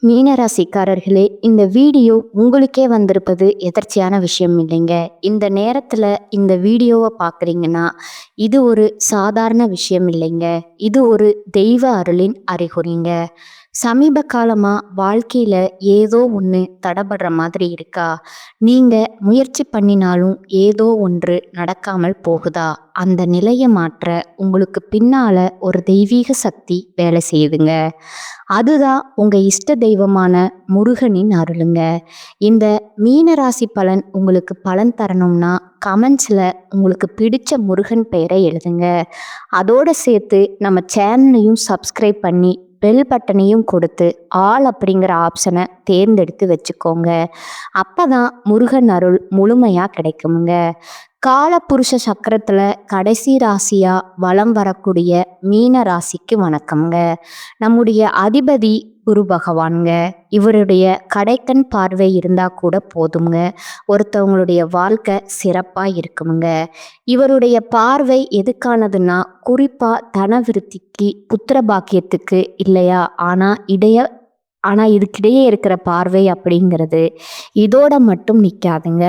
மீனராசிக்காரர்களே, இந்த வீடியோ உங்களுக்கே வந்திருப்பது எதர்ச்சியான விஷயம் இல்லைங்க. இந்த நேரத்தில் இந்த வீடியோவை பார்க்குறீங்கன்னா இது ஒரு சாதாரண விஷயம் இல்லைங்க. இது ஒரு தெய்வ அருளின் அறிகுறிங்க. சமீப காலமாக வாழ்க்கையில் ஏதோ ஒன்று தடபடுற மாதிரி இருக்கா? நீங்கள் முயற்சி பண்ணினாலும் ஏதோ ஒன்று நடக்காமல் போகுதா? அந்த நிலையை மாற்ற உங்களுக்கு பின்னால் ஒரு தெய்வீக சக்தி வேலை செய்யுதுங்க. அதுதான் உங்கள் இஷ்ட தெய்வமான முருகனின் அருளுங்க. இந்த மீனராசி பலன் உங்களுக்கு பலன் தரணும்னா கமெண்ட்ஸில் உங்களுக்கு பிடிச்ச முருகன் பெயரை எழுதுங்க. அதோடு சேர்த்து நம்ம சேனலையும் சப்ஸ்கிரைப் பண்ணி பெல் பட்டனையும் கொடுத்து ஆல் அப்படிங்கிற ஆப்ஷனை தேர்ந்தெடுத்து வச்சுக்கோங்க. அப்போ தான் முருகன் அருள் முழுமையாக கிடைக்குங்க. காலபுருஷ சக்கரத்தில் கடைசி ராசியாக வலம் வரக்கூடிய மீன ராசிக்கு வணக்கம்ங்க. நம்முடைய அதிபதி குரு பகவான்ங்க. இவருடைய கடைக்கண் பார்வை இருந்தால் கூட போதுங்க, ஒருத்தவங்களுடைய வாழ்க்கை சிறப்பாக இருக்குங்க. இவருடைய பார்வை எதுக்கானதுன்னா குறிப்பாக தன விருத்திக்கு, புத்திர பாக்கியத்துக்கு இல்லையா? ஆனால் இதுக்கிடையே இருக்கிற பார்வை அப்படிங்கிறது இதோட மட்டும் நிற்காதுங்க.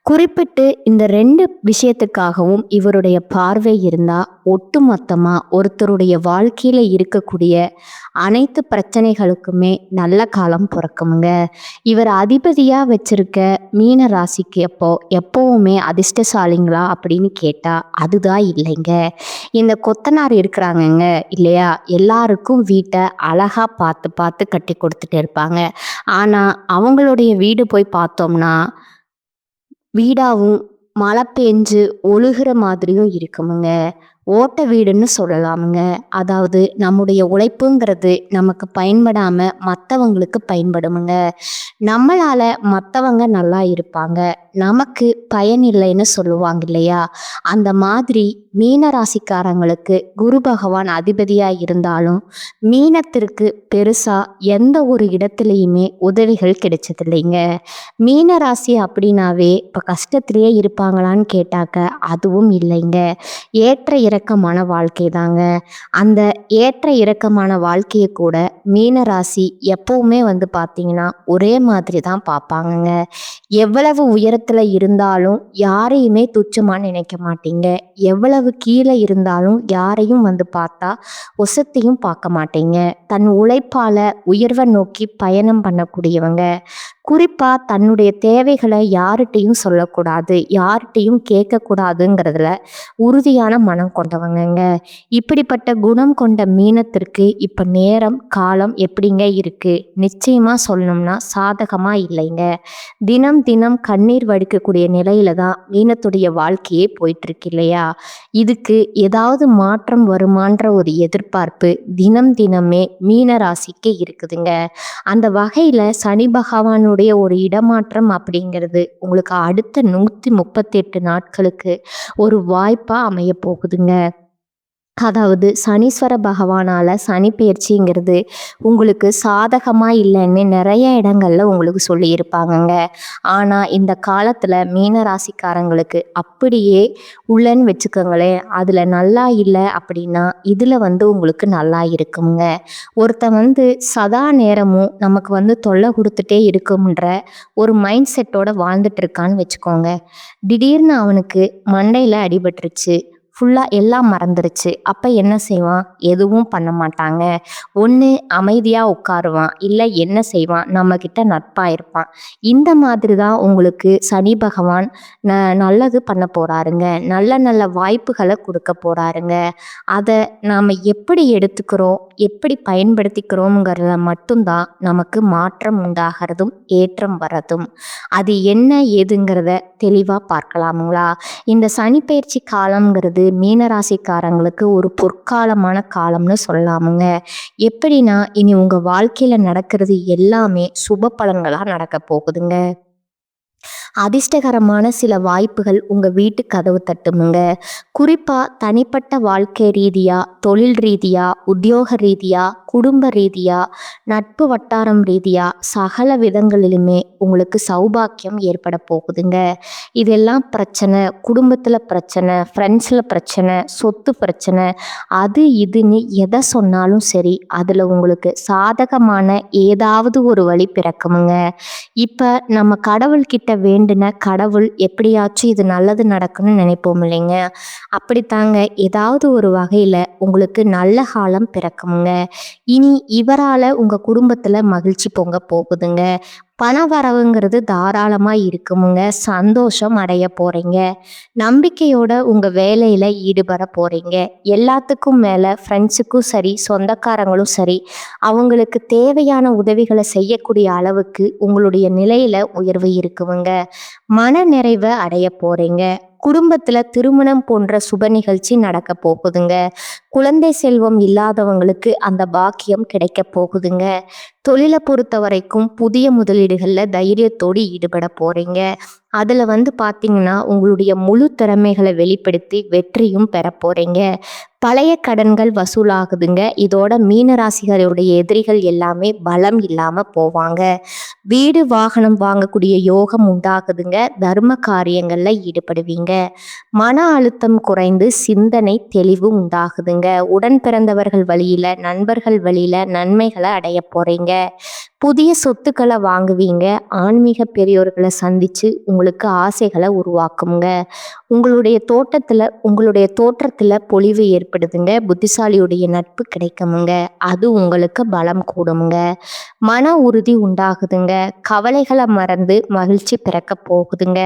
குறிப்பிட்டு இந்த 2 விஷயத்துக்காகவும் இவருடைய பார்வை இருந்தால் ஒட்டுமொத்தமாக ஒருத்தருடைய வாழ்க்கையில் இருக்கக்கூடிய அனைத்து பிரச்சனைகளுக்குமே நல்ல காலம் பிறக்குங்க. இவர் அதிபதியாக வச்சிருக்க மீன ராசிக்கு எப்போவுமே அதிர்ஷ்டசாலிங்களா அப்படின்னு கேட்டால் அதுதான் இல்லைங்க. இந்த கொத்தனார் இருக்கிறாங்கங்க இல்லையா, எல்லாருக்கும் வீட்டை அழகாக பார்த்து பார்த்து கட்டி கொடுத்துட்டு இருப்பாங்க. ஆனால் அவங்களுடைய வீடு போய் பார்த்தோம்னா வீடாகவும் மழை பெஞ்சு ஒழுகிற மாதிரியும் இருக்குமுங்க. ஓட்ட வீடுன்னு சொல்லலாமுங்க. அதாவது நம்முடைய உழைப்புங்கிறது நமக்கு பயன்படாமல் மற்றவங்களுக்கு பயன்படுமுங்க. நம்மளால் மற்றவங்க நல்லா இருப்பாங்க, நமக்கு பயன் இல்லைன்னு சொல்லுவாங்க இல்லையா? அந்த மாதிரி மீன ராசிக்காரங்களுக்கு குரு பகவான் அதிபதியாக இருந்தாலும் மீனத்திற்கு பெருசாக எந்த ஒரு இடத்துலையுமே உதவிகள் கிடைச்சதில்லைங்க. மீன ராசி அப்படின்னாவே இப்போ கஷ்டத்திலேயே இருப்பாங்களான்னு கேட்டாக்க அதுவும் இல்லைங்க. ஏற்ற இறக்கமான வாழ்க்கை தாங்க. அந்த ஏற்ற இறக்கமான வாழ்க்கையை கூட மீன ராசி எப்பவுமே பார்த்தீங்கன்னா ஒரே மாதிரி தான் பார்ப்பாங்கங்க. எவ்வளவு உயரத்தில் இருந்தாலும் யாரையுமே துச்சமாக நினைக்க மாட்டீங்க. எவ்வளவு கீழே இருந்தாலும் யாரையும் பார்த்தா ஒசத்தையும் பார்க்க மாட்டீங்க. தன் உழைப்பால் உயர்வை நோக்கி பயணம் பண்ணக்கூடியவங்க. குறிப்பாக தன்னுடைய தேவைகளை யார்கிட்டையும் சொல்லக்கூடாது, யார்கிட்டையும் கேட்கக்கூடாதுங்கிறதுல உறுதியான மனம் கொண்டவங்கங்க. இப்படிப்பட்ட குணம் கொண்ட மீனத்திற்கு இப்போ நேரம் காலம் எப்படிங்க இருக்குது? நிச்சயமாக சொல்லணும்னா சாதகமாக இல்லைங்க. தினம் தினம் கண்ணீர் வடிக்கக்கூடிய நிலையில தான் மீனத்துடைய வாழ்க்கையே போயிட்டுருக்கு இல்லையா? இதுக்கு ஏதாவது மாற்றம் வருமான்ற ஒரு எதிர்பார்ப்பு தினம் தினமே மீன ராசிக்கு இருக்குதுங்க. அந்த வகையில் சனி பகவானுடைய ஒரு இடமாற்றம் அப்படிங்கிறது உங்களுக்கு அடுத்த 138 நாட்களுக்கு ஒரு வாய்ப்பாக அமைய போகுதுங்க. அதாவது சனீஸ்வர பகவானால் சனி பயிற்சிங்கிறது உங்களுக்கு சாதகமாக இல்லைன்னு நிறைய இடங்களில் உங்களுக்கு சொல்லியிருப்பாங்கங்க. ஆனால் இந்த காலத்தில் மீன ராசிக்காரங்களுக்கு அப்படியே உள்ளன்னு வச்சுக்கோங்களேன். அதில் நல்லா இல்லை அப்படின்னா இதில் உங்களுக்கு நல்லா இருக்குங்க. ஒருத்தன் சதா நேரமும் நமக்கு தொல்லை கொடுத்துட்டே இருக்கும்ன்ற ஒரு மைண்ட் செட்டோட வாழ்ந்துட்டு இருக்கான்னு வச்சுக்கோங்க. திடீர்னு அவனுக்கு மண்டையில் அடிபட்டுருச்சு, ஃபுல்லாக எல்லாம் மறந்துருச்சு. அப்போ என்ன செய்வான்? எதுவும் பண்ண மாட்டாங்க. ஒன்று அமைதியாக உட்காருவான், இல்லை என்ன செய்வான்? நம்மக்கிட்ட நட்பாக இருப்பான். இந்த மாதிரி தான் உங்களுக்கு சனி பகவான் நல்லது பண்ண போகிறாருங்க. நல்ல நல்ல வாய்ப்புகளை கொடுக்க போகிறாருங்க. அதை நாம் எப்படி எடுத்துக்கிறோம், எப்படி பயன்படுத்திக்கிறோங்கிறத மட்டும்தான் நமக்கு மாற்றம் உண்டாகிறதும் ஏற்றம் வர்றதும். அது என்ன ஏதுங்கிறத தெளிவாக பார்க்கலாமுங்களா? இந்த சனி பயிற்சி காலங்கிறது மீனராசிக்காரங்களுக்கு ஒரு பொற்காலமான காலம்னு சொல்லலாமுங்க. எப்படின்னா இனி உங்கள் வாழ்க்கையில் நடக்கிறது எல்லாமே சுப பலன்களாக நடக்க போகுதுங்க. அதிர்ஷ்டகரமான சில வாய்ப்புகள் உங்கள் வீட்டு கதவு தட்டுமுங்க. குறிப்பாக தனிப்பட்ட வாழ்க்கை ரீதியாக, தொழில் ரீதியாக, உத்தியோக ரீதியாக, குடும்ப ரீதியா, நட்பு வட்டாரம் ரீதியா சகல விதங்களிலுமே உங்களுக்கு சௌபாக்கியம் ஏற்பட போகுதுங்க. இதெல்லாம் பிரச்சனை, குடும்பத்தில் பிரச்சனை, ஃப்ரெண்ட்ஸில் பிரச்சனை, சொத்து பிரச்சனை, அது இதுன்னு எதை சொன்னாலும் சரி, அதில் உங்களுக்கு சாதகமான ஏதாவது ஒரு வழி பிறக்குமுங்க. இப்போ நம்ம கடவுள்கிட்ட வேண்டின கடவுள் எப்படியாச்சும் இது நல்லது நடக்குன்னு நினைப்போம் இல்லைங்க? அப்படித்தாங்க ஏதாவது ஒரு வகையில் உங்களுக்கு நல்ல காலம் பிறக்குமுங்க. இனி இவரால் உங்கள் குடும்பத்தில் மகிழ்ச்சி பொங்க போகுதுங்க. பண வரவுங்கிறது தாராளமாக இருக்குமுங்க. சந்தோஷம் அடைய போகிறீங்க. நம்பிக்கையோட உங்கள் வேலையில் ஈடுபட போகிறீங்க. எல்லாத்துக்கும் மேலே ஃப்ரெண்ட்ஸுக்கும் சரி, சொந்தக்காரங்களும் சரி, அவங்களுக்கு தேவையான உதவிகளை செய்யக்கூடிய அளவுக்கு உங்களுடைய நிலையில் உயர்வு இருக்குமுங்க. மன நிறைவை அடைய போகிறீங்க. குடும்பத்தில் திருமணம் போன்ற சுப நிகழ்ச்சி நடக்க போகுதுங்க. குழந்தை செல்வம் இல்லாதவங்களுக்கு அந்த பாக்கியம் கிடைக்க போகுதுங்க. தொழிலை பொறுத்த வரைக்கும் புதிய முதலீடுகளில் தைரியத்தோடு ஈடுபட போகிறீங்க. அதில் பார்த்தீங்கன்னா உங்களுடைய முழு திறமைகளை வெளிப்படுத்தி வெற்றியும் பெற போகிறீங்க. பழைய கடன்கள் வசூலாகுதுங்க. இதோட மீனராசிகளுடைய எதிரிகள் எல்லாமே பலம் இல்லாமல் போவாங்க. வீடு வாகனம் வாங்கக்கூடிய யோகம் உண்டாகுதுங்க. தர்ம காரியங்களில் ஈடுபடுவீங்க. மன அழுத்தம் குறைந்து சிந்தனை தெளிவு உண்டாகுதுங்க. உடன் பிறந்தவர்கள் வழியில், நண்பர்கள் வழியில் நன்மைகளை அடைய போகிறீங்க. புதிய சொத்துக்களை வாங்குவீங்க. ஆன்மீக பெரியோர்களை சந்தித்து உங்களுக்கு ஆசைகளை உருவாக்குங்க. உங்களுடைய தோற்றத்தில் பொலிவு ஏற்படுதுங்க. புத்திசாலியுடைய நட்பு கிடைக்குமுங்க. அது உங்களுக்கு பலம் கூடுமுங்க. மன உறுதி உண்டாகுதுங்க. கவலைகளை மறந்து மகிழ்ச்சி பிறக்க போகுதுங்க.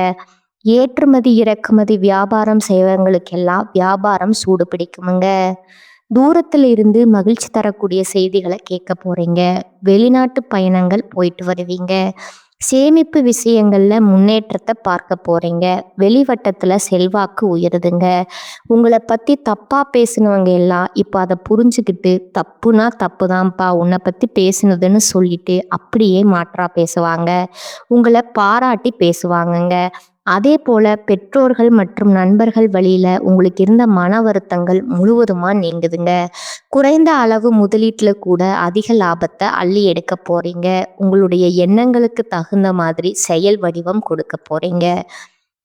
ஏற்றுமதி இறக்குமதி வியாபாரம் செய்வங்களுக்கெல்லாம் வியாபாரம் சூடு பிடிக்குமுங்க. தூரத்தில் இருந்து மகிழ்ச்சி தரக்கூடிய செய்திகளை கேட்க போறீங்க. வெளிநாட்டு பயணங்கள் போயிட்டு வருவீங்க. சேமிப்பு விஷயங்கள்ல முன்னேற்றத்தை பார்க்க போறீங்க. வெளிவட்டத்துல செல்வாக்கு உயருதுங்க. உங்களை பத்தி தப்பா பேசினவங்க எல்லாம் இப்போ அதை புரிஞ்சுக்கிட்டு தப்புனா தப்பு தான்ப்பா உன்னை பத்தி பேசினதுன்னு சொல்லிட்டு அப்படியே மாற்றா பேசுவாங்க. உங்களை பாராட்டி பேசுவாங்கங்க. அதே போல பெற்றோர்கள் மற்றும் நண்பர்கள் வழியில உங்களுக்கு இருந்த மன வருத்தங்கள் முழுவதுமா நீங்குதுங்க. குறைந்த அளவு முதலீட்டுல கூட அதிக லாபத்தை அள்ளி எடுக்க போறீங்க. உங்களுடைய எண்ணங்களுக்கு தகுந்த மாதிரி செயல் வடிவம் கொடுக்க போறீங்க.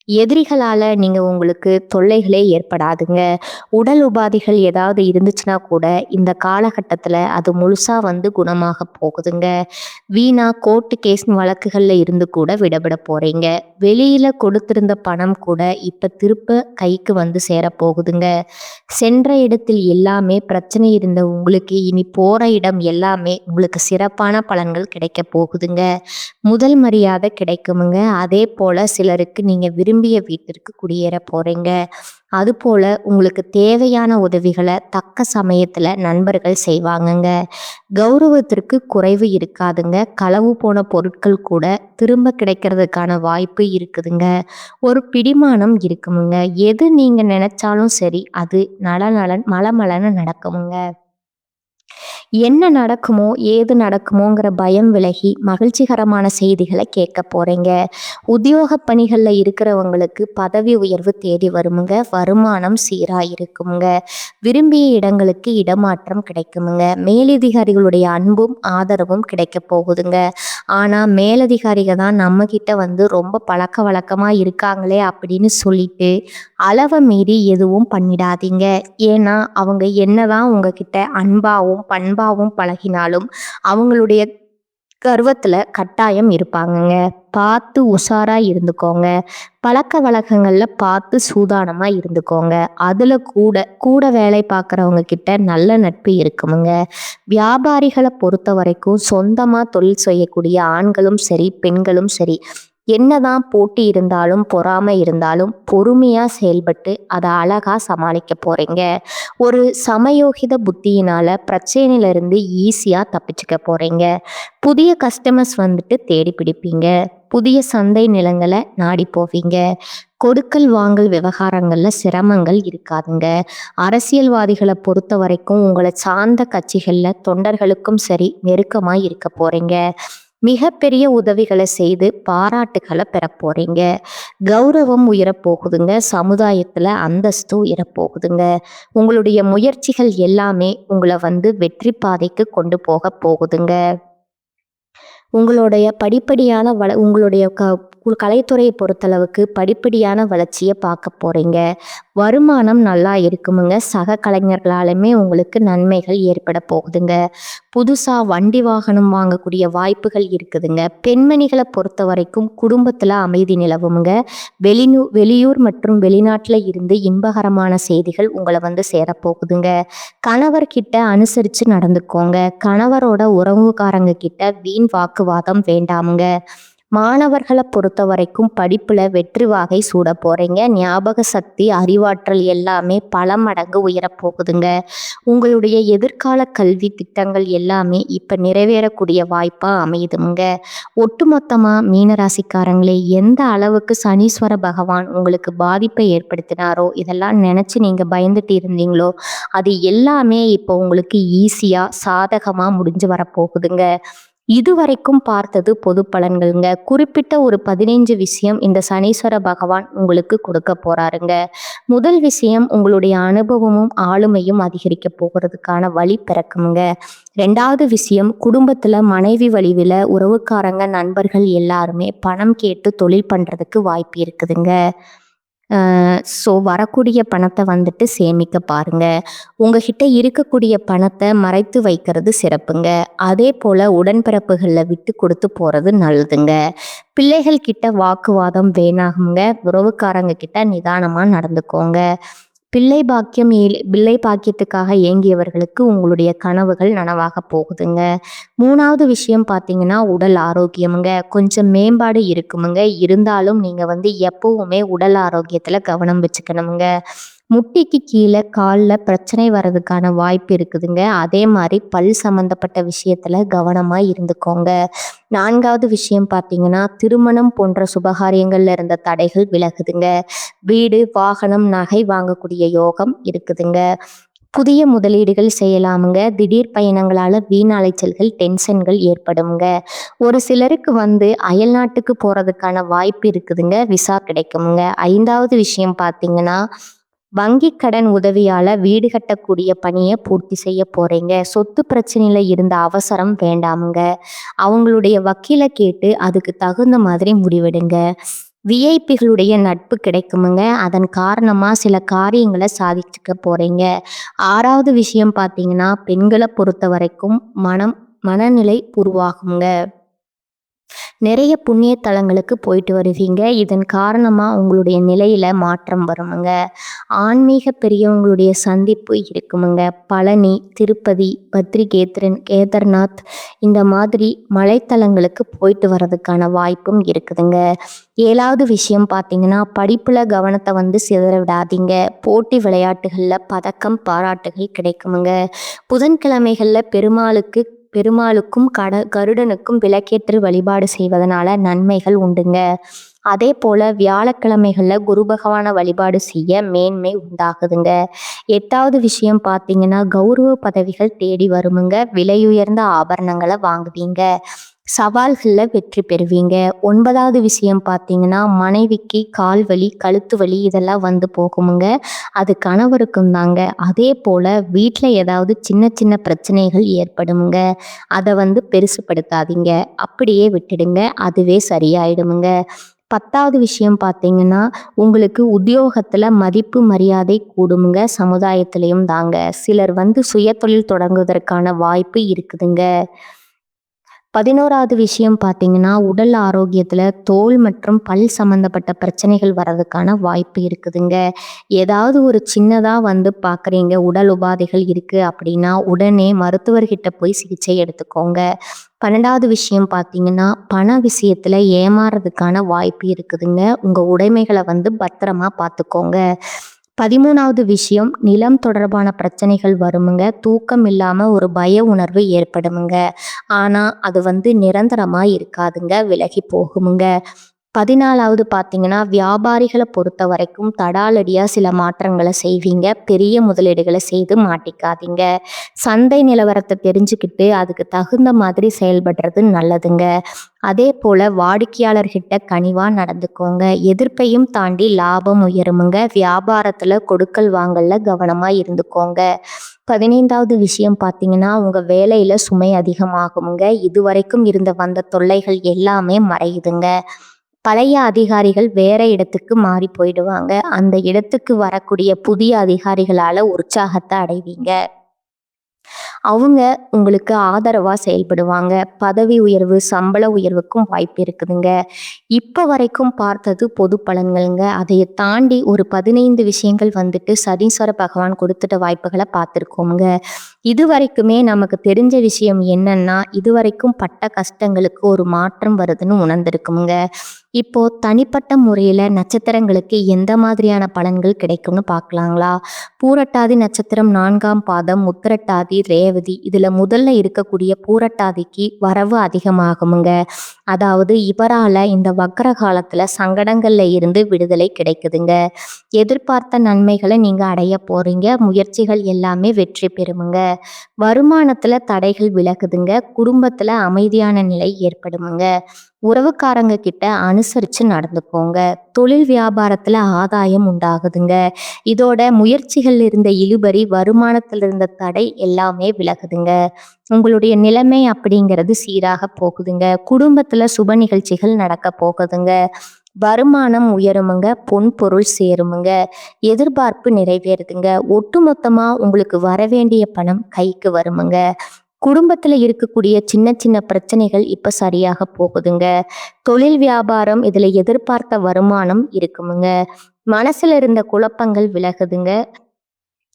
எதிரிகளால் நீங்கள் உங்களுக்கு தொல்லைகளே ஏற்படாதுங்க. உடல் உபாதைகள் ஏதாவது இருந்துச்சுன்னா கூட இந்த காலகட்டத்தில் அது முழுசாக குணமாக போகுதுங்க. வீணா கோர்ட்டு கேஸ் வழக்குகளில் இருந்து கூட விடுபட போகிறீங்க. வெளியில் கொடுத்திருந்த பணம் கூட இப்போ திருப்ப கைக்கு சேரப்போகுதுங்க. சென்ற இடத்தில் எல்லாமே பிரச்சனை இருந்த உங்களுக்கு இனி போகிற இடம் எல்லாமே உங்களுக்கு சிறப்பான பலன்கள் கிடைக்க போகுதுங்க. முதல் மரியாதை கிடைக்குமுங்க. அதே போல் சிலருக்கு நீங்கள் விரும்பிய வீட்டிற்கு குடியேற போகிறீங்க. அதுபோல் உங்களுக்கு தேவையான உதவிகளை தக்க சமயத்தில் நண்பர்கள் செய்வாங்கங்க. கௌரவத்திற்கு குறைவு இருக்காதுங்க. களவு போன பொருட்கள் கூட திரும்ப கிடைக்கிறதுக்கான வாய்ப்பு இருக்குதுங்க. ஒரு பிடிமானம் இருக்குமுங்க. எது நீங்கள் நினைச்சாலும் சரி அது மலமலன்னு நடக்குமுங்க. என்ன நடக்குமோ ஏது நடக்குமோங்கிற பயம் விலகி மகிழ்ச்சிகரமான செய்திகளை கேட்க போறீங்க. உத்தியோக பணிகளில் இருக்கிறவங்களுக்கு பதவி உயர்வு தேடி வருமுங்க. வருமானம் சீராக இருக்குமுங்க. விரும்பிய இடங்களுக்கு இடமாற்றம் கிடைக்குமுங்க. மேலதிகாரிகளுடைய அன்பும் ஆதரவும் கிடைக்க போகுதுங்க. ஆனால் மேலதிகாரிகள் தான் நம்மக்கிட்ட ரொம்ப பழக்க வழக்கமாக இருக்காங்களே அப்படின்னு சொல்லிட்டு அளவை மீறி எதுவும் பண்ணிடாதீங்க. ஏன்னா அவங்க என்னதான் உங்ககிட்ட அன்பாகவும் பண்பாகவும் பழகினாலும் அவங்களுடைய கர்வத்தில் கட்டாயம் இருப்பாங்கங்க. பார்த்து உஷாராக இருந்துக்கோங்க. பழக்க வழக்கங்களில் பார்த்து சூதானமாக இருந்துக்கோங்க. அதில் கூட வேலை பார்க்குறவங்க கிட்ட நல்ல நட்பு இருக்குமுங்க. வியாபாரிகளை பொறுத்த வரைக்கும் சொந்தமாக தொழில் செய்யக்கூடிய ஆண்களும் சரி பெண்களும் சரி என்னதான் போட்டி இருந்தாலும் பொறாமை இருந்தாலும் பொறுமையாக செயல்பட்டு அதை அழகாக சமாளிக்க போகிறீங்க. ஒரு சமயோகித புத்தியினால் பிரச்சனையிலிருந்து ஈஸியாக தப்பிச்சுக்க போகிறீங்க. புதிய கஸ்டமர்ஸ் தேடி பிடிப்பீங்க. புதிய சந்தை நிலங்களை நாடி போவீங்க. கொடுக்கல் வாங்கல் விவகாரங்களில் சிரமங்கள் இருக்காதுங்க. அரசியல்வாதிகளை பொறுத்த வரைக்கும் உங்களை சார்ந்த கட்சிகளில் தொண்டர்களுக்கும் சரி நெருக்கமாக இருக்க போகிறீங்க. மிகப்பெரிய உதவிகளை செய்து பாராட்டுகளை பெற போறீங்க. கௌரவம் உயரப்போகுதுங்க. சமுதாயத்துல அந்தஸ்து உயரப்போகுதுங்க. உங்களுடைய முயற்சிகள் எல்லாமே உங்களை வெற்றி பாதைக்கு கொண்டு போக போகுதுங்க. உங்களுடைய படிப்படியான உங்களுடைய கலைத்துறையை பொறுத்தளவுக்கு படிப்படியான வளர்ச்சியை பார்க்க போறீங்க. வருமானம் நல்லா இருக்குமுங்க. சக கலைஞர்களாலுமே உங்களுக்கு நன்மைகள் ஏற்பட போகுதுங்க. புதுசா வண்டி வாகனம் வாங்கக்கூடிய வாய்ப்புகள் இருக்குதுங்க. பெண்மணிகளை பொறுத்த வரைக்கும் குடும்பத்துல அமைதி நிலவுமுங்க. வெளியூர் மற்றும் வெளிநாட்டுல இருந்து இன்பகரமான செய்திகள் உங்களை சேரப்போகுதுங்க. கணவர்கிட்ட அனுசரித்து நடந்துக்கோங்க. கணவரோட உறவுக்காரங்க கிட்ட வீண் வாக்குவாதம் வேண்டாமுங்க. மாணவர்களை பொறுத்த வரைக்கும் படிப்புல வெற்றி வாகை சூட போறீங்க. ஞாபக சக்தி, அறிவாற்றல் எல்லாமே பல மடங்கு உயரப்போகுதுங்க. உங்களுடைய எதிர்கால கல்வி திட்டங்கள் எல்லாமே இப்ப நிறைவேறக்கூடிய வாய்ப்பா அமையுதுங்க. ஒட்டுமொத்தமா மீனராசிக்காரங்களே, எந்த அளவுக்கு சனீஸ்வர பகவான் உங்களுக்கு பாதிப்பை ஏற்படுத்தினாரோ, இதெல்லாம் நினைச்சு நீங்க பயந்துட்டு இருந்தீங்களோ, அது எல்லாமே இப்போ உங்களுக்கு ஈஸியா சாதகமா முடிஞ்சு வரப்போகுதுங்க. இதுவரைக்கும் பார்த்தது பொது பலன்கள்ங்க. குறிப்பிட்ட ஒரு 15 விஷயம் இந்த சனீஸ்வர பகவான் உங்களுக்கு கொடுக்க போறாருங்க. முதல் விஷயம், உங்களுடைய அனுபவமும் ஆளுமையும் அதிகரிக்க போகிறதுக்கான வழி பிறக்குமுங்க. 2வது விஷயம், குடும்பத்துல மனைவி வழிவில் உறவுக்காரங்க, நண்பர்கள் எல்லாருமே பணம் கேட்டு தொழில் பண்றதுக்கு வாய்ப்பு இருக்குதுங்க. ஸோ வரக்கூடிய பணத்தை சேமிக்க பாருங்க. உங்ககிட்ட இருக்கக்கூடிய பணத்தை மறைத்து வைக்கிறது சிறப்புங்க. அதே போல் உடன்பிறப்புகளில் விட்டு கொடுத்து போகிறது நல்லதுங்க. பிள்ளைகள் கிட்ட வாக்குவாதம் வேணாகுங்க. உறவுக்காரங்க கிட்ட நிதானமாக நடந்துக்கோங்க. பிள்ளை பாக்கியத்துக்காக ஏங்கியவர்களுக்கு உங்களுடைய கனவுகள் நனவாக போகுதுங்க. 3வது விஷயம் பார்த்தீங்கன்னா, உடல் ஆரோக்கியமுங்க. கொஞ்சம் மேம்பாடு இருக்குமுங்க. இருந்தாலும் நீங்கள் எப்பவுமே உடல் ஆரோக்கியத்தில் கவனம் வச்சுக்கணுமுங்க. முட்டிக்கு கீழே காலில் பிரச்சனை வர்றதுக்கான வாய்ப்பு இருக்குதுங்க. அதே மாதிரி பல் சம்மந்தப்பட்ட விஷயத்தில் கவனமாக இருந்துக்கோங்க. 4வது விஷயம் பார்த்தீங்கன்னா, திருமணம் போன்ற சுபகாரியங்கள்ல இருந்த தடைகள் விலகுதுங்க. வீடு, வாகனம், நகை வாங்கக்கூடிய யோகம் இருக்குதுங்க. புதிய முதலீடுகள் செய்யலாமுங்க. திடீர் பயணங்களால வீண் அலைச்சல்கள், டென்ஷன்கள் ஏற்படுங்க. ஒரு சிலருக்கு அயல்நாட்டுக்கு போறதுக்கான வாய்ப்பு இருக்குதுங்க. விசா கிடைக்குமுங்க. 5வது விஷயம் பார்த்தீங்கன்னா, வங்கி கடன் உதவியால வீடு கட்டக்கூடிய பணியை பூர்த்தி செய்ய போறீங்க. சொத்து பிரச்சனையில இருந்த அவசரம் வேண்டாமுங்க. அவங்களுடைய வக்கீலை கேட்டு அதுக்கு தகுந்த மாதிரி முடிவெடுங்க. விஐபிகளுடைய நட்பு கிடைக்குமுங்க. அதன் காரணமா சில காரியங்களை சாதிச்சுக்க போறீங்க. 6வது விஷயம் பார்த்தீங்கன்னா, பெண்களை பொறுத்த வரைக்கும் மனநிலை உருவாகுங்க. நிறைய புண்ணிய தலங்களுக்கு போயிட்டு வருவீங்க. இதன் காரணமாக உங்களுடைய நிலையில் மாற்றம் வருமுங்க. ஆன்மீக பெரியவங்களுடைய சந்திப்பு இருக்குமுங்க. பழனி, திருப்பதி, கேதார்நாத் இந்த மாதிரி மலைத்தலங்களுக்கு போயிட்டு வர்றதுக்கான வாய்ப்பும் இருக்குதுங்க. 7வது விஷயம் பார்த்தீங்கன்னா, படிப்பில் கவனத்தை சிதற விடாதீங்க. போட்டி விளையாட்டுகளில் பதக்கம், பாராட்டுகள் கிடைக்குமுங்க. புதன்கிழமைகளில் பெருமாளுக்கும் கருடனுக்கும் விளக்கேற்று வழிபாடு செய்வதனால நன்மைகள் உண்டுங்க. அதே போல வியாழக்கிழமைகளில் குரு பகவானை வழிபாடு செய்ய மேன்மை உண்டாகுதுங்க. 8வது விஷயம் பார்த்தீங்கன்னா, கௌரவ பதவிகள் தேடி வருமுங்க. விலையுயர்ந்த ஆபரணங்களை வாங்குவீங்க. சவால்களில் வெற்றி பெறுவீங்க. 9வது விஷயம் பார்த்தீங்கன்னா, மனைவிக்கு கால் வலி, கழுத்து வலி இதெல்லாம் போகுமுங்க. அது கணவருக்கும் தாங்க. அதே போல் வீட்டில் ஏதாவது சின்ன சின்ன பிரச்சனைகள் ஏற்படுமுங்க. அதை பெருசுப்படுத்தாதீங்க. அப்படியே விட்டுடுங்க. அதுவே சரியாயிடுமுங்க. 10வது விஷயம் பார்த்தீங்கன்னா, உங்களுக்கு உத்தியோகத்தில் மதிப்பு மரியாதை கூடுமுங்க. சமுதாயத்திலையும் தாங்க. சிலர் சுய தொழில் தொடங்குவதற்கான வாய்ப்பு இருக்குதுங்க. 11வது விஷயம் பார்த்தீங்கன்னா, உடல் ஆரோக்கியத்தில் தோல் மற்றும் பல் சம்மந்தப்பட்ட பிரச்சனைகள் வர்றதுக்கான வாய்ப்பு இருக்குதுங்க. ஏதாவது ஒரு சின்னதாக பார்க்குறீங்க, உடல் உபாதைகள் இருக்குது அப்படின்னா உடனே மருத்துவர்கிட்ட போய் சிகிச்சை எடுத்துக்கோங்க. 12வது விஷயம் பார்த்தீங்கன்னா, பண விஷயத்தில் ஏமாறுறதுக்கான வாய்ப்பு இருக்குதுங்க. உங்கள் உடைமைகளை பத்திரமா பார்த்துக்கோங்க. 13வது விஷயம், நிலம் தொடர்பான பிரச்சனைகள் வருமுங்க. தூக்கம் இல்லாமல் ஒரு பய உணர்வு ஏற்படுமுங்க. ஆனால் அது நிரந்தரமாக இருக்காதுங்க, விலகி போகுமுங்க. 14வது பார்த்தீங்கன்னா, வியாபாரிகள பொறுத்தவரைக்கும் தடாலடியா சில மாற்றங்கள செய்வீங்க. பெரிய முதலீடுகள செய்து மாட்டிக்காதீங்க. சந்தை நிலவரத்த தெரிஞ்சுக்கிட்டு, அதுக்கு தகுந்த மாதிரி செயல்படுறது நல்லதுங்க. அதேபோல வாடிக்கையாளர்கிட்ட கனிவா நடந்துக்கோங்க. எதிர்ப்பையும் தாண்டி லாபம் உயருமுங்க. வியாபாரத்துல கொடுக்கல் வாங்கல்ல கவனமா இருந்துக்கோங்க. 15வது விஷயம் பார்த்தீங்கன்னா, உங்க வேலையில சுமை அதிகமாகுமுங்க. இதுவரைக்கும் வந்த தொல்லைகள் எல்லாமே மறையுதுங்க. பழைய அதிகாரிகள் வேற இடத்துக்கு மாறி போயிடுவாங்க. அந்த இடத்துக்கு வரக்கூடிய புதிய அதிகாரிகளால உற்சாகத்த அடைவீங்க. அவங்க உங்களுக்கு ஆதரவா செயல்படுவாங்க. பதவி உயர்வு, சம்பள உயர்வுக்கும் வாய்ப்பு இருக்குதுங்க. இப்ப வரைக்கும் பார்த்தது பொது பலன்கள்ங்க. அதைய தாண்டி ஒரு 15 விஷயங்கள் சனீஸ்வர பகவான் கொடுத்துட்ட வாய்ப்புகள பார்த்துருக்கோம்ங்க. இதுவரைக்குமே நமக்கு தெரிஞ்ச விஷயம் என்னன்னா, இதுவரைக்கும் பட்ட கஷ்டங்களுக்கு ஒரு மாற்றம் வருதுன்னு உணர்ந்திருக்குமுங்க. இப்போ தனிப்பட்ட முறையில நட்சத்திரங்களுக்கு எந்த மாதிரியான பலன்கள் கிடைக்கும்னு பார்க்கலாங்களா? பூரட்டாதி நட்சத்திரம் 4ஆம் பாதம், உத்திரட்டாதி, ரேவதி இதுல முதல்ல இருக்கக்கூடிய பூரட்டாதிக்கு வரவு அதிகமாகுமுங்க. அதாவது இவரால இந்த வக்ர காலத்துல சங்கடங்கள்ல இருந்து விடுதலை கிடைக்குதுங்க. எதிர்பார்த்த நன்மைகளை நீங்க அடைய போறீங்க. முயற்சிகள் எல்லாமே வெற்றி பெறுமுங்க. வருமானத்துல தடைகள் விலகுதுங்க. குடும்பத்துல அமைதியான நிலை ஏற்படுமுங்க. உறவுக்காரங்க கிட்ட அனுசரிச்சு நடந்துக்கோங்க. தொழில் வியாபாரத்துல ஆதாயம் உண்டாகுதுங்க. இதோட முயற்சிகள் இருந்த இழுபறி, வருமானத்துல இருந்த தடை எல்லாமே விலகுதுங்க. உங்களுடைய நிலைமை அப்படிங்கிறது சீராக போகுதுங்க. குடும்பத்துல சுப நிகழ்ச்சிகள் நடக்க போகுதுங்க. வருமானம் உயருமுங்க. பொன் பொருள் சேருமுங்க. எதிர்பார்ப்பு நிறைவேறுதுங்க. ஒட்டுமொத்தமா உங்களுக்கு வரவேண்டிய பணம் கைக்கு வருமுங்க. குடும்பத்துல இருக்கக்கூடிய சின்ன சின்ன பிரச்சனைகள் இப்ப சரியாக போகுதுங்க. தொழில் வியாபாரம் இதுல எதிர்பார்த்த வருமானம் இருக்குமுங்க. மனசுல இருந்த குழப்பங்கள் விலகுதுங்க.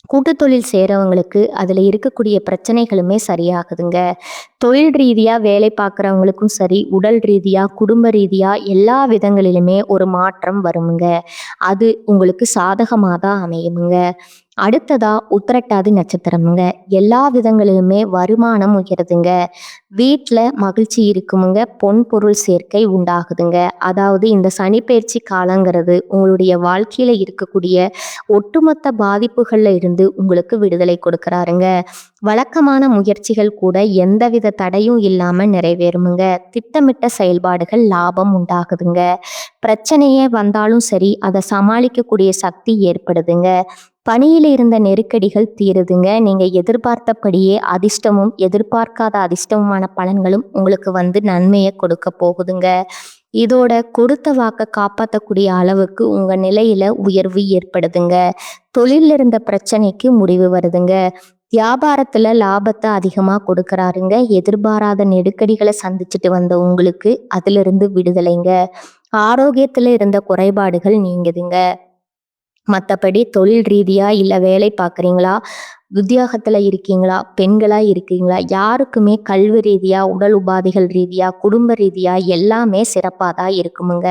கூட்டுத் தொழில் செய்கிறவங்களுக்கு அதில் இருக்கக்கூடிய பிரச்சனைகளுமே சரியாகுதுங்க. தொழில் ரீதியாக வேலை பார்க்குறவங்களுக்கும் சரி, உடல் ரீதியாக, குடும்ப ரீதியாக எல்லா விதங்களிலுமே ஒரு மாற்றம் வருமுங்க. அது உங்களுக்கு சாதகமாக தான் அமையுமுங்க. அடுத்ததா உத்திரட்டாதி நட்சத்திரமுங்க. எல்லா விதங்களிலுமே வருமானம் உயருதுங்க. வீட்டில் மகிழ்ச்சி இருக்குமுங்க. பொன் பொருள் சேர்க்கை உண்டாகுதுங்க. அதாவது இந்த சனிப்பெயர்ச்சி காலங்கிறது உங்களுடைய வாழ்க்கையில இருக்கக்கூடிய ஒட்டுமொத்த பாதிப்புகள்ல இருந்து உங்களுக்கு விடுதலை கொடுக்கறாருங்க. வழக்கமான முயற்சிகள் கூட எந்தவித தடையும் இல்லாம நிறைவேறுமுங்க. திட்டமிட்ட செயல்பாடுகள் லாபம் உண்டாகுதுங்க. பிரச்சனையே வந்தாலும் சரி, அதை சமாளிக்கக்கூடிய சக்தி ஏற்படுதுங்க. பணியில இருந்த நெருக்கடிகள் தீருதுங்க. நீங்க எதிர்பார்த்தபடியே அதிர்ஷ்டமும் எதிர்பார்க்காத அதிர்ஷ்டமுமான பலன்களும் உங்களுக்கு நன்மையை கொடுக்க போகுதுங்க. இதோட கொடுத்த வாக்க காப்பாற்றக்கூடிய அளவுக்கு உங்க நிலையில உயர்வு ஏற்படுதுங்க. தொழில இருந்த பிரச்சனைக்கு முடிவு வருதுங்க. வியாபாரத்துல லாபத்தை அதிகமா கொடுக்கறாருங்க. எதிர்பாராத நெருக்கடிகளை சந்திச்சுட்டு வந்த உங்களுக்கு அதிலிருந்து விடுதலைங்க. ஆரோக்கியத்துல இருந்த குறைபாடுகள் நீங்குதுங்க. மற்றபடி தொழில் ரீதியா இல்லை வேலை பார்க்குறீங்களா, உத்தியோகத்தில் இருக்கீங்களா, பெண்களா இருக்கீங்களா, யாருக்குமே கல்வி ரீதியா, உடல் உபாதைகள் ரீதியா, குடும்ப ரீதியா எல்லாமே சிறப்பாக தான் இருக்குமுங்க.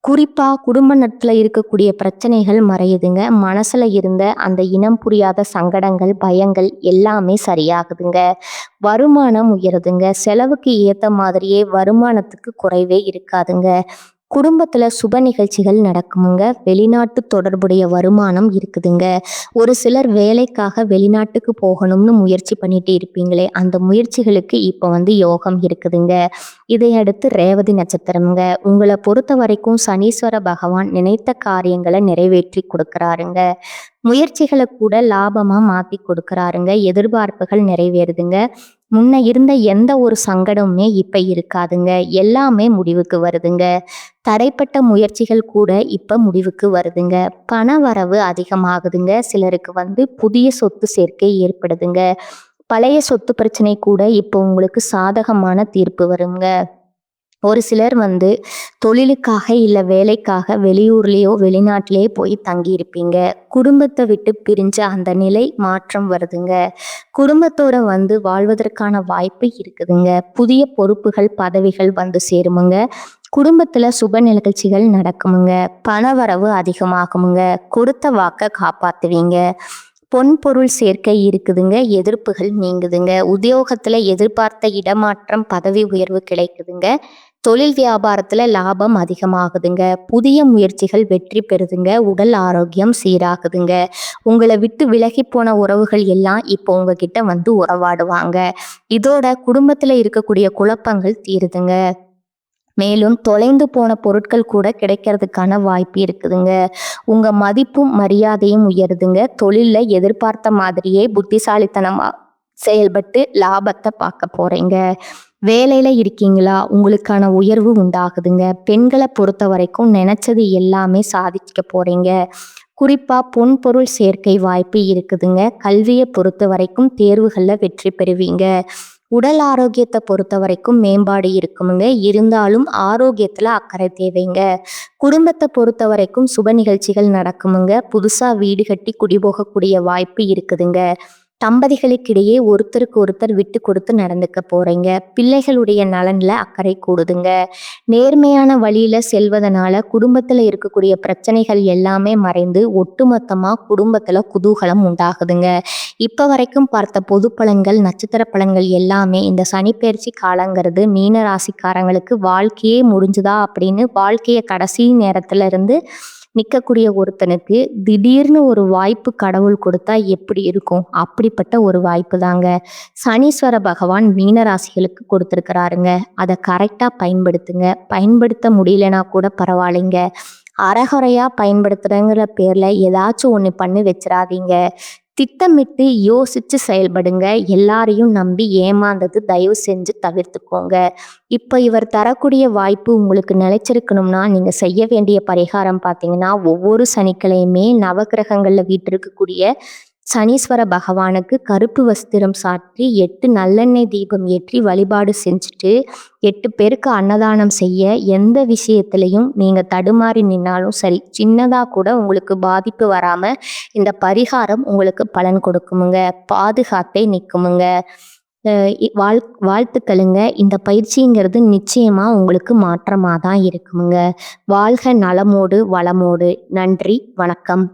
குறிப்பா குடும்ப நட்புல இருக்கக்கூடிய பிரச்சனைகள் மறையுதுங்க. மனசுல இருந்த அந்த இனம் புரியாத சங்கடங்கள், பயங்கள் எல்லாமே சரியாகுதுங்க. வருமானம் உயருதுங்க. செலவுக்கு ஏத்த மாதிரியே வருமானத்துக்கு குறைவே இருக்காதுங்க. குடும்பத்துல சுப நிகழ்ச்சிகள் நடக்குமுங்க. வெளிநாட்டு தொடர்புடைய வருமானம் இருக்குதுங்க. ஒரு சிலர் வேலைக்காக வெளிநாட்டுக்கு போகணும்னு முயற்சி பண்ணிட்டு இருப்பீங்களே, அந்த முயற்சிகளுக்கு இப்போ யோகம் இருக்குதுங்க. இதையடுத்து ரேவதி நட்சத்திரம்ங்க. உங்களை பொறுத்த வரைக்கும் சனீஸ்வர பகவான் நினைத்த காரியங்களை நிறைவேற்றி கொடுக்கறாருங்க. முயற்சிகளை கூட லாபமா மாத்தி கொடுக்கறாருங்க. எதிர்பார்ப்புகள் நிறைவேறுதுங்க. முன்ன இருந்த எந்த ஒரு சங்கடமுமே இப்ப இருக்காதுங்க. எல்லாமே முடிவுக்கு வருதுங்க. தடைப்பட்ட முயற்சிகள் கூட இப்ப முடிவுக்கு வருதுங்க. பண வரவு அதிகமாகுதுங்க. சிலருக்கு புதிய சொத்து சேர்க்கை ஏற்படுதுங்க. பழைய சொத்து பிரச்சனை கூட இப்போ உங்களுக்கு சாதகமான தீர்ப்பு வருங்க. ஒரு சிலர் தொழிலுக்காக இல்லை வேலைக்காக வெளியூர்லேயோ வெளிநாட்டிலேயோ போய் தங்கியிருப்பீங்க. குடும்பத்தை விட்டு பிரிஞ்ச அந்த நிலை மாற்றம் வருதுங்க. குடும்பத்தோட வாழ்வதற்கான வாய்ப்பு இருக்குதுங்க. புதிய பொறுப்புகள் பதவிகள் சேருமுங்க. குடும்பத்துல சுப நிகழ்ச்சிகள் நடக்குமுங்க. பணவரவு அதிகமாகுமுங்க. கொடுத்த வாக்க காப்பாத்துவீங்க. பொன் பொருள் சேர்க்கை இருக்குதுங்க. எதிர்ப்புகள் நீங்குதுங்க. உத்தியோகத்துல எதிர்பார்த்த இடமாற்றம் பதவி உயர்வு கிடைக்குதுங்க. தொழில் வியாபாரத்துல லாபம் அதிகமாகுதுங்க. புதிய முயற்சிகள் வெற்றி பெறுதுங்க. உடல் ஆரோக்கியம் சீராகுதுங்க. உங்களை விட்டு விலகி போன உறவுகள் எல்லாம் இப்போ உங்ககிட்ட வந்து உறவாடுவாங்க. இதோட குடும்பத்துல இருக்கக்கூடிய குழப்பங்கள் தீருதுங்க. மேலும் தொலைந்து போன பொருட்கள் கூட கிடைக்கிறதுக்கான வாய்ப்பு இருக்குதுங்க. உங்க மதிப்பும் மரியாதையும் உயருதுங்க. தொழில்ல எதிர்பார்த்த மாதிரியே புத்திசாலித்தனமா செயல்பட்டு லாபத்தை பார்க்க போறீங்க. வேலையில இருக்கீங்களா? உங்களுக்கான உயர்வு உண்டாகுதுங்க. பெண்களை பொறுத்த வரைக்கும் நினைச்சது எல்லாமே சாதிக்க போறீங்க. குறிப்பா பொன் பொருள் சேர்க்கை வாய்ப்பு இருக்குதுங்க. கல்வியை பொறுத்த வரைக்கும் தேர்வுகள்ல வெற்றி பெறுவீங்க. உடல் ஆரோக்கியத்தை பொறுத்த வரைக்கும் மேம்பாடு இருக்குமுங்க. இருந்தாலும் ஆரோக்கியத்துல அக்கறை தேவைங்க. குடும்பத்தை பொறுத்த வரைக்கும் சுப நிகழ்ச்சிகள் நடக்குமுங்க. புதுசா வீடு கட்டி குடிபோகக்கூடிய வாய்ப்பு இருக்குதுங்க. தம்பதிகளுக்கிடையே ஒருத்தருக்கு ஒருத்தர் விட்டு கொடுத்து நடந்துக்க போறீங்க. பிள்ளைகளுடைய நலன்ல அக்கறை கூடுதுங்க. நேர்மையான வழியில செல்வதனால குடும்பத்துல இருக்கக்கூடிய பிரச்சனைகள் எல்லாமே மறைந்து ஒட்டுமொத்தமா குடும்பத்துல குதூகலம் உண்டாகுதுங்க. இப்ப வரைக்கும் பார்த்த பொது பலன்கள், நட்சத்திர பலன்கள் எல்லாமே இந்த சனிப்பெயர்ச்சி காலங்கிறது மீன ராசிக்காரங்களுக்கு வாழ்க்கையே முடிஞ்சுதா அப்படின்னு வாழ்க்கைய கடைசி நேரத்துல இருந்து நிற்கக்கூடிய ஒருத்தனுக்கு திடீர்னு ஒரு வாய்ப்பு கடவுள் கொடுத்தா எப்படி இருக்கும்? அப்படிப்பட்ட ஒரு வாய்ப்பு தாங்க சனீஸ்வர பகவான் மீன ராசிகளுக்கு கொடுத்துருக்கிறாருங்க. அதை கரெக்டாக பயன்படுத்துங்க. பயன்படுத்த முடியலனா கூட பரவாயில்லைங்க. அறகுறையா பயன்படுத்துறங்கிற பேர்ல ஏதாச்சும் ஒன்று பண்ணி வச்சிடாதீங்க. திட்டமிட்டு யோசிச்சு செயல்படுங்க. எல்லாரையும் நம்பி ஏமாந்தது தயவு செஞ்சு தவிர்த்துக்கோங்க. இப்போ இவர் தரக்கூடிய வாய்ப்பு உங்களுக்கு நிலைச்சிருக்கணும்னா நீங்க செய்ய வேண்டிய பரிகாரம் பார்த்தீங்கன்னா, ஒவ்வொரு சனிக்கிழமையுமே நவக்கிரகங்கள்ல வீற்றிருக்கக்கூடிய சனீஸ்வர பகவானுக்கு கருப்பு வஸ்திரம் சாற்றி 8 நல்லெண்ணெய் தீபம் ஏற்றி வழிபாடு செஞ்சுட்டு 8 பேருக்கு அன்னதானம் செய்ய. எந்த விஷயத்திலையும் நீங்க தடுமாறி நின்னாலும் சரி, சின்னதா கூட உங்களுக்கு பாதிப்பு வராம இந்த பரிகாரம் உங்களுக்கு பலன் கொடுக்குமுங்க. பாதுகாப்பே நிற்குமுங்க. வாழ்த்துக்களுங்க. இந்த பயிற்சிங்கிறது நிச்சயமா உங்களுக்கு மாற்றமாக தான் இருக்குமுங்க. வாழ்க நலமோடு வளமோடு. நன்றி, வணக்கம்.